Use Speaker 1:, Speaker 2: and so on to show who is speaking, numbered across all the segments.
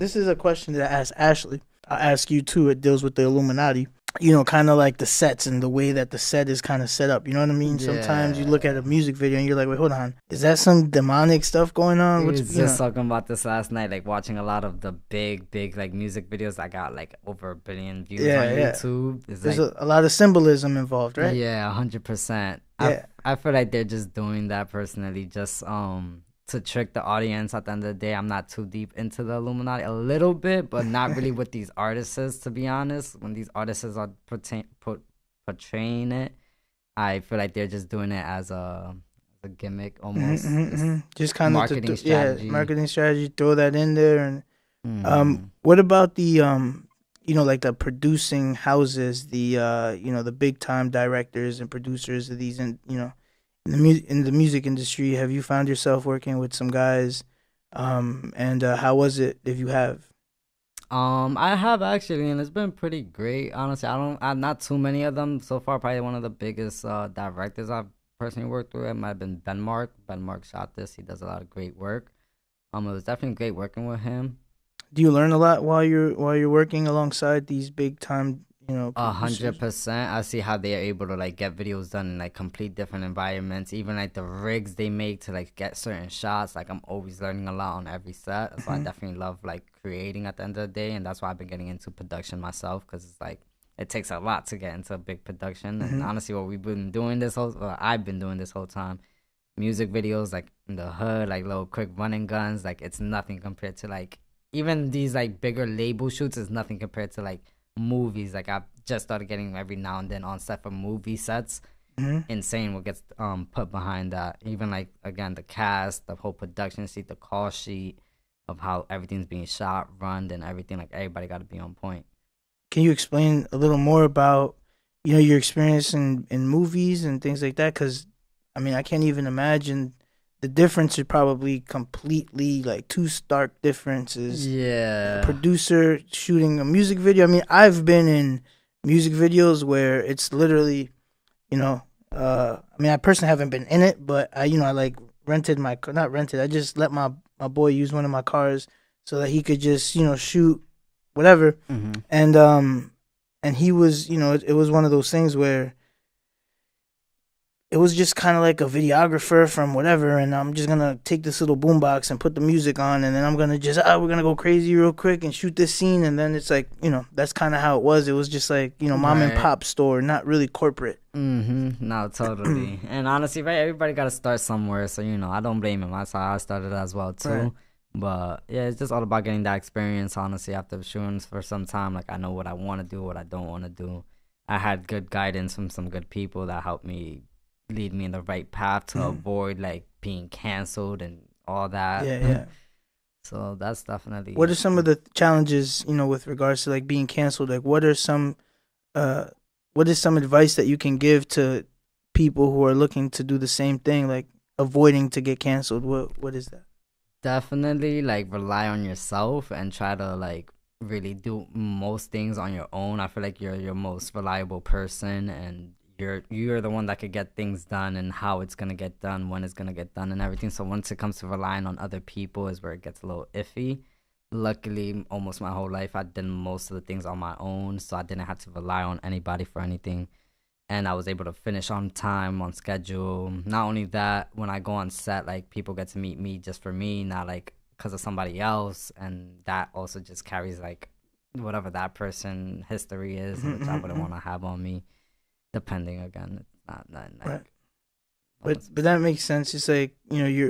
Speaker 1: this is a question that I asked Ashley. I ask you too. It deals with the Illuminati. You know, kind of like the sets and the way that the set is kind of set up. You know what I mean? Sometimes you look at a music video and you're like, wait, hold on. Is that some demonic stuff going on?
Speaker 2: We was just talking about this last night, like watching a lot of the big like music videos that got like over 1 billion views on YouTube.
Speaker 1: There's like, a lot of symbolism involved, right?
Speaker 2: Yeah, 100%. Yeah. I feel like they're just doing that personally, just to trick the audience. At the end of the day, I'm not too deep into the Illuminati, a little bit, but not really with these artists, to be honest. When these artists are portraying it, I feel like they're just doing it as a gimmick almost.
Speaker 1: Just kind of marketing strategy. Yeah, marketing strategy. Throw that in there. And what about the you know, like the producing houses, the you know, the big time directors and producers of these, and you know, in the music industry, have you found yourself working with some guys? And how was it, if you have?
Speaker 2: I have actually, and it's been pretty great. Honestly, I'm not too many of them so far. Probably one of the biggest directors I've personally worked with might have been Ben Mark. Ben Mark shot this. He does a lot of great work. It was definitely great working with him.
Speaker 1: Do you learn a lot while you're working alongside these big time, you know,
Speaker 2: 100%. I see how they are able to like get videos done in like complete different environments, even like the rigs they make to like get certain shots. Like I'm always learning a lot on every set, so I definitely love like creating at the end of the day, and that's why I've been getting into production myself, because it's like it takes a lot to get into a big production. And honestly, what I've been doing this whole time, music videos like in the hood, like little quick running guns, like it's nothing compared to like even these like bigger label shoots is nothing compared to like movies. Like I've just started getting every now and then on set for movie sets. Insane what gets put behind that. Even like, again, the cast, the whole production sheet, the call sheet of how everything's being shot, run, and everything. Like everybody got to be on point.
Speaker 1: Can you explain a little more about, you know, your experience in movies and things like that? Because I mean, I can't even imagine. The difference is probably completely like two stark differences.
Speaker 2: Yeah.
Speaker 1: A producer shooting a music video. I mean, I've been in music videos where it's literally, you know, I mean, I personally haven't been in it, but I like rented my, not rented, I just let my boy use one of my cars so that he could just, you know, shoot whatever. And he was, you know, it was one of those things where it was just kind of like a videographer from whatever, and I'm just going to take this little boombox and put the music on, and then I'm going to just, we're going to go crazy real quick and shoot this scene, and then it's like, you know, that's kind of how it was. It was just like, you know, mom and pop store, not really corporate.
Speaker 2: No, totally. And honestly, right, everybody got to start somewhere, so, you know, I don't blame him. That's how I started as well, too. Right. But, yeah, it's just all about getting that experience, honestly, after shooting for some time. Like, I know what I want to do, what I don't want to do. I had good guidance from some good people that helped me lead me in the right path to avoid like being canceled and all that.
Speaker 1: Yeah.
Speaker 2: So that's definitely.
Speaker 1: What are some of the challenges, you know, with regards to like being canceled? Like, what is some advice that you can give to people who are looking to do the same thing, like avoiding to get canceled? What is that?
Speaker 2: Definitely like rely on yourself and try to like really do most things on your own. I feel like you're your most reliable person, and you're the one that could get things done, and how it's gonna get done, when it's gonna get done, and everything. So once it comes to relying on other people is where it gets a little iffy. Luckily, almost my whole life I did most of the things on my own, so I didn't have to rely on anybody for anything, and I was able to finish on time, on schedule. Not only that, when I go on set, like people get to meet me just for me, not like because of somebody else, and that also just carries like whatever that person history is, which I wouldn't want to have on me. Depending, again, it's not like,
Speaker 1: right. But that makes sense. It's like, you know,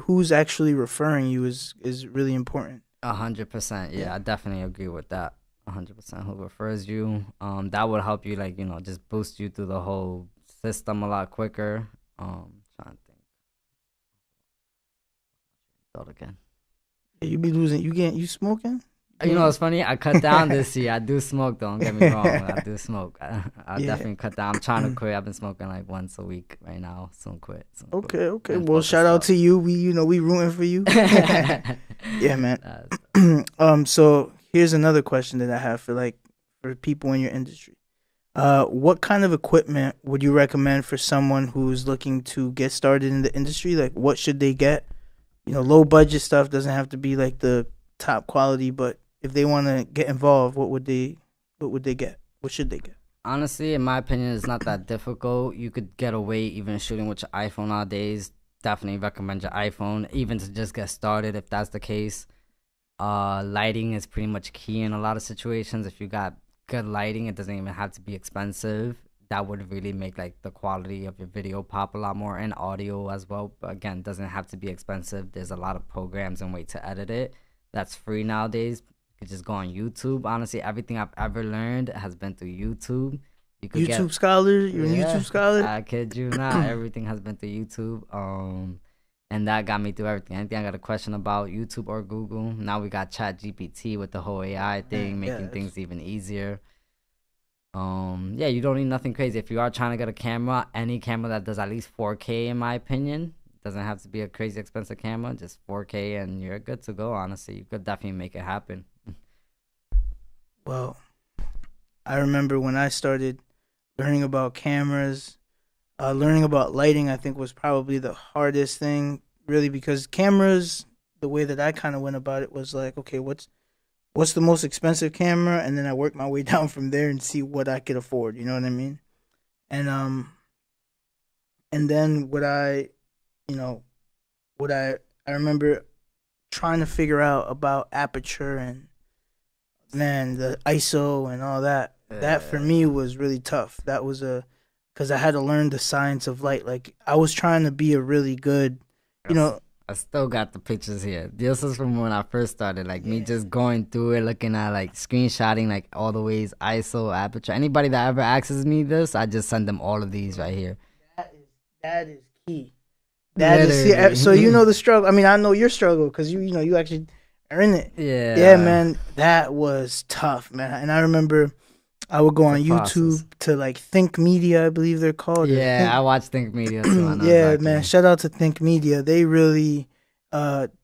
Speaker 1: who's actually referring you is really important.
Speaker 2: 100%. Yeah, I definitely agree with that. 100%. Who refers you? That would help you, like, you know, just boost you through the whole system a lot quicker. Trying to think. Thought again.
Speaker 1: You be losing. You smoking?
Speaker 2: You know, it's funny. I cut down this year. I do smoke, don't get me wrong. I do smoke. I definitely cut down. I'm trying to quit. I've been smoking like once a week right now. Soon quit.
Speaker 1: Okay. Well, shout out to you. We rooting for you. Yeah, man. So here's another question that I have for people in your industry. What kind of equipment would you recommend for someone who's looking to get started in the industry? Like, what should they get? You know, low budget stuff doesn't have to be like the top quality, but if they want to get involved, what would they get? What should they get?
Speaker 2: Honestly, in my opinion, it's not that difficult. You could get away even shooting with your iPhone nowadays. Definitely recommend your iPhone, even to just get started if that's the case. Lighting is pretty much key in a lot of situations. If you got good lighting, it doesn't even have to be expensive. That would really make like the quality of your video pop a lot more, and audio as well. But again, it doesn't have to be expensive. There's a lot of programs and way to edit it that's free nowadays. You could just go on YouTube. Honestly, everything I've ever learned has been through YouTube. You could get,
Speaker 1: YouTube scholar, you're a
Speaker 2: yeah,
Speaker 1: YouTube scholar.
Speaker 2: I kid you not. Everything has been through YouTube. And that got me through everything. Anything I got a question about, YouTube or Google. Now we got Chat GPT with the whole AI thing,
Speaker 1: Man,
Speaker 2: making
Speaker 1: yeah,
Speaker 2: things even easier. Yeah, you don't need nothing crazy. If you are trying to get a camera, any camera that does at least 4K, in my opinion, doesn't have to be a crazy expensive camera, just 4K, and you're good to go. Honestly, you could definitely make it happen.
Speaker 1: well, I remember when I started learning about cameras, learning about lighting. I think was probably the hardest thing, really, because cameras. The way that I kind of went about it was like, okay, what's the most expensive camera, and then I work my way down from there and see what I could afford. You know what I mean? And and then you know, what I remember trying to figure out about aperture and man the ISO and all that. That for me was really tough. That was a because I had to learn the science of light. Like I was trying to be a really good, you
Speaker 2: Yes.
Speaker 1: know,
Speaker 2: I still got the pictures here. This is from when I first started. Like me
Speaker 1: yeah,
Speaker 2: just going through it, looking at like screenshotting like all the ways, ISO, aperture. Anybody that ever asks me this, I just send them all of these right here.
Speaker 1: that is key. That is so you
Speaker 2: Literally.
Speaker 1: know the struggle. I mean, I know your struggle because you actually are in it. Yeah,
Speaker 2: Yeah.
Speaker 1: man, that was tough, man. And I remember I would go
Speaker 2: It's a
Speaker 1: on
Speaker 2: process.
Speaker 1: YouTube to like Think Media, I believe they're called, or
Speaker 2: Yeah,
Speaker 1: Think.
Speaker 2: I watch Think Media too. I know
Speaker 1: Yeah, man.
Speaker 2: exactly.
Speaker 1: Shout out to Think Media. They really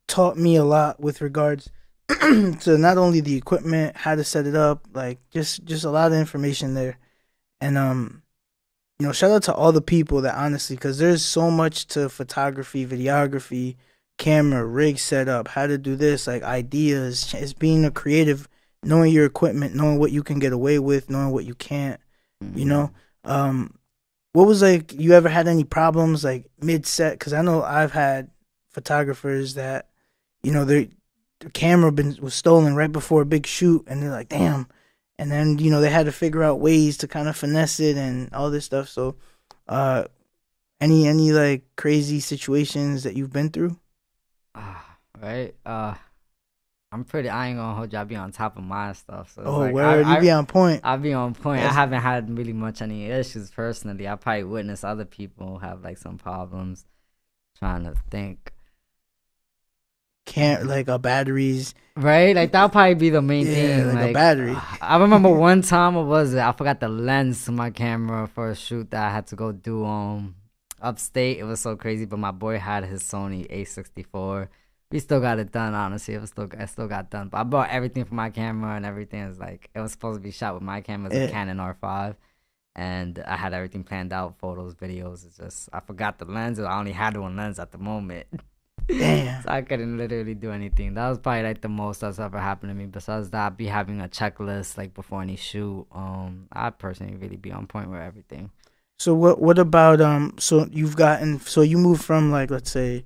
Speaker 1: taught me a lot with regards to not only the equipment, how to set it up, like just a lot of information there. And shout out to all the people that honestly, because there's so much to photography, videography, camera, rig setup, how to do this, like ideas. It's being a creative, knowing your equipment, knowing what you can get away with, knowing what you can't. You know,
Speaker 2: Hmm.
Speaker 1: um, what was like? You ever had any problems like mid set? Because I know I've had photographers that, their camera was stolen right before a big shoot, and they're like, damn. And then they had to figure out ways to kind of finesse it and all this stuff. So, uh, any like crazy situations that you've been through?
Speaker 2: Right. I'm pretty. I ain't gonna hold you. I be on top of my stuff, so it's
Speaker 1: Oh,
Speaker 2: like
Speaker 1: word, you be on point.
Speaker 2: I be on point. I
Speaker 1: That's
Speaker 2: haven't had really much any issues personally. I probably witnessed other people have like some problems. Trying to think.
Speaker 1: can't like a batteries.
Speaker 2: Right, like that'll probably be the main
Speaker 1: Yeah,
Speaker 2: thing.
Speaker 1: like a
Speaker 2: Like,
Speaker 1: battery.
Speaker 2: I remember one time, what was it? I forgot the lens to my camera for a shoot that I had to go do upstate. It was so crazy, but my boy had his Sony A64. We still got it done. Honestly, it still got done. But I bought everything for my camera and everything. Is like it was supposed to be shot with my camera, it's a
Speaker 1: Yeah.
Speaker 2: Canon R5, and I had everything planned out, photos, videos. It's just I forgot the lens. I only had one lens at the moment.
Speaker 1: Damn.
Speaker 2: So I couldn't literally do anything. That was probably like the most that's ever happened to me. Besides that, I'd be having a checklist like before any shoot. I personally really be on point with everything.
Speaker 1: So what about so you moved from like, let's say,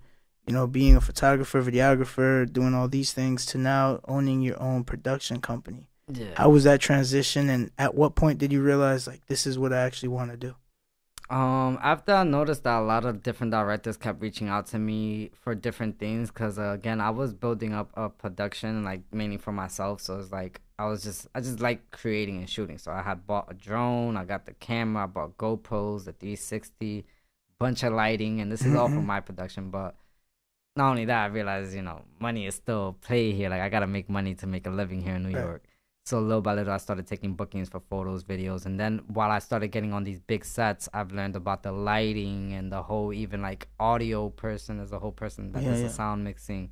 Speaker 1: being a photographer, videographer, doing all these things to now owning your own production company.
Speaker 2: Yeah.
Speaker 1: How was that transition, and at what point did you realize like this is what I actually want to do?
Speaker 2: After I noticed that a lot of different directors kept reaching out to me for different things, cause again, I was building up a production like mainly for myself. So it's like I just like creating and shooting. So I had bought a drone, I got the camera, I bought GoPros, the 360, bunch of lighting, and this is all for
Speaker 1: Mm-hmm.
Speaker 2: my production. But not only that, I realized, money is still play here. Like I gotta make money to make a living here in New
Speaker 1: Right.
Speaker 2: York. So little by little, I started taking bookings for photos, videos, and then while I started getting on these big sets, I've learned about the lighting and the whole even like audio person as a whole person that
Speaker 1: Yeah,
Speaker 2: does the
Speaker 1: yeah.
Speaker 2: sound mixing.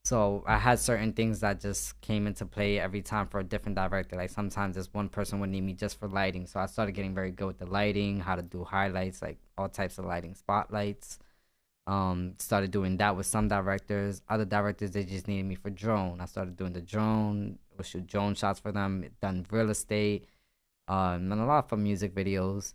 Speaker 2: So I had certain things that just came into play every time for a different director. Like sometimes this one person would need me just for lighting. So I started getting very good with the lighting, how to do highlights, like all types of lighting, spotlights, Started doing that with some directors. Other directors, they just needed me for drone. I started doing the drone. We'll shoot drone shots for them. Done real estate. And a lot for music videos.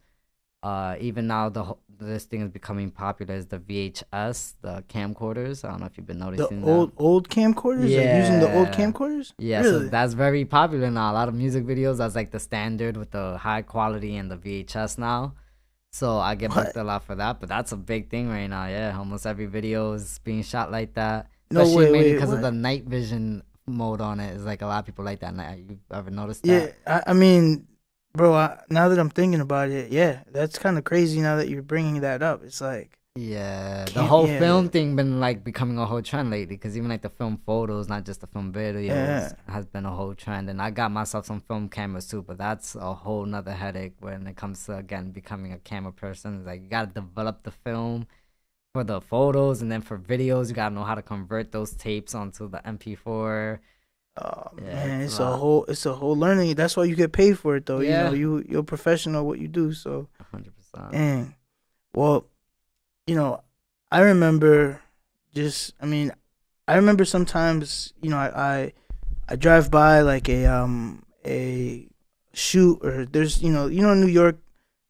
Speaker 2: Even now, this thing is becoming popular is the VHS, the camcorders. I don't know if you've been
Speaker 1: The
Speaker 2: noticing that.
Speaker 1: old camcorders, like using the old
Speaker 2: Yeah.
Speaker 1: camcorders.
Speaker 2: Yeah, so
Speaker 1: Really?
Speaker 2: that's very popular now. A lot of music videos, that's like the standard with the high quality and the VHS now. So I get booked
Speaker 1: What?
Speaker 2: a lot for that, but that's a big thing right now. Yeah, almost every video is being shot like that,
Speaker 1: No,
Speaker 2: especially mainly
Speaker 1: wait,
Speaker 2: because of
Speaker 1: what?
Speaker 2: the night vision mode on it. It's like a lot of people like that. You ever noticed
Speaker 1: Yeah,
Speaker 2: that?
Speaker 1: I mean, bro, now that I'm thinking about it, yeah, that's kind of crazy. Now that you're bringing that up, it's like,
Speaker 2: Yeah, the
Speaker 1: can't,
Speaker 2: whole
Speaker 1: yeah,
Speaker 2: film thing been like becoming a whole trend lately. Because even like the film photos, not just the film
Speaker 1: yeah.
Speaker 2: videos, has been a whole trend. And I got myself some film cameras too, but that's a whole nother headache when it comes to again becoming a camera person. It's like you gotta develop the film for the photos, and then for videos, you gotta know how to convert those tapes onto the MP4.
Speaker 1: Oh
Speaker 2: Yeah,
Speaker 1: man,
Speaker 2: it's a lot.
Speaker 1: it's a whole learning. That's why you get paid for it, though. You know,
Speaker 2: Yeah,
Speaker 1: you're a professional at what you do. So,
Speaker 2: 100%.
Speaker 1: dang. Well, you know, I remember I mean, I remember sometimes, I drive by like a shoot, or there's, in New York,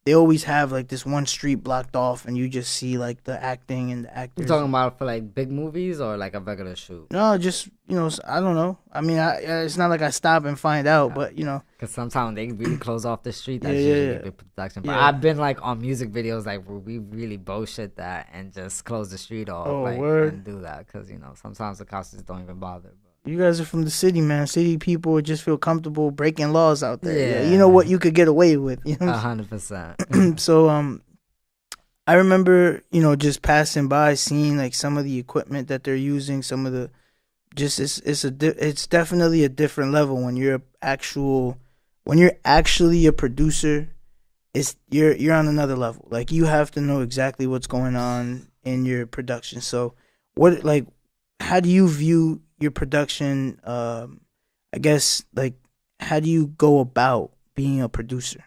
Speaker 1: they always have like this one street blocked off, and you just see like the acting and the
Speaker 2: You
Speaker 1: actors.
Speaker 2: talking about for like big movies or like a regular shoot?
Speaker 1: No, just, I don't know. I mean, it's not like I stop and find out, but
Speaker 2: Because sometimes they really close off the street.
Speaker 1: yeah,
Speaker 2: That's usually
Speaker 1: yeah,
Speaker 2: big production. But
Speaker 1: yeah.
Speaker 2: I've been like on music videos like where we really bullshit that and just close the street off,
Speaker 1: Oh,
Speaker 2: like,
Speaker 1: word.
Speaker 2: and do that. Because sometimes the cops just don't even bother.
Speaker 1: You guys are from the city, man. City people would just feel comfortable breaking laws out there. Yeah, you know
Speaker 2: Yeah,
Speaker 1: what you could get away with. You know.
Speaker 2: 100%.
Speaker 1: So I remember, just passing by, seeing like some of the equipment that they're using. Some of the just it's definitely a different level when when you're actually a producer. It's you're on another level. Like you have to know exactly what's going on in your production. So how do you view your production? I guess like how do you go about being a producer?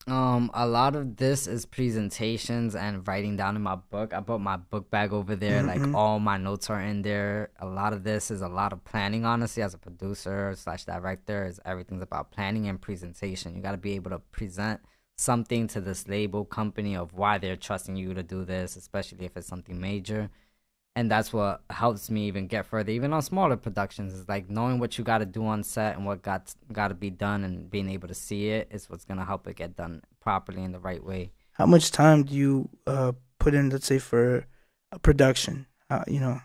Speaker 2: A lot of this is presentations and writing down in my book. I brought my book bag over there. Like
Speaker 1: Mm-hmm.
Speaker 2: all my notes are in there. A lot of this is a lot of planning, honestly, as a producer slash director. Is everything's about planning and presentation. You got to be able to present something to this label company of why they're trusting you to do this, especially if it's something major. And that's what helps me even get further, even on smaller productions. Is like knowing what you got to do on set and what got to be done, and being able to see it is what's gonna help it get done properly in the right way.
Speaker 1: How much time do you put in, let's say, for a production? You know.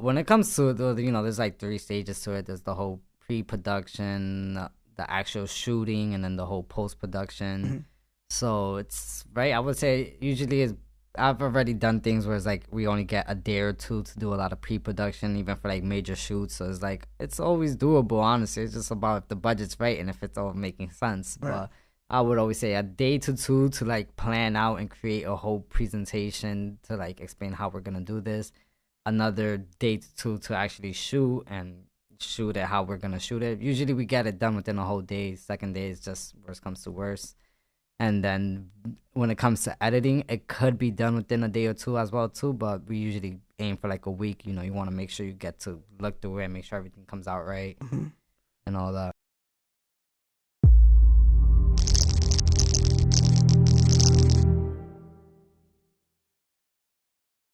Speaker 2: When it comes to there's like three stages to it. There's the whole pre-production, the actual shooting, and then the whole post-production.
Speaker 1: Mhm.
Speaker 2: So it's right. I would say usually is I've already done things where it's like we only get a day or two to do a lot of pre-production, even for like major shoots. So it's like it's always doable. Honestly, it's just about if the budget's right and if it's all making sense.
Speaker 1: Right.
Speaker 2: But I would always say a day to two to like plan out and create a whole presentation to like explain how we're gonna do this. Another day to two to actually shoot and shoot it how we're gonna shoot it. Usually we get it done within a whole day. Second day is just worst comes to worst. And then when it comes to editing, it could be done within a day or two as well too. But we usually aim for like a week. You want to make sure you get to look through it and make sure everything comes out right
Speaker 1: Mhm.
Speaker 2: and all that.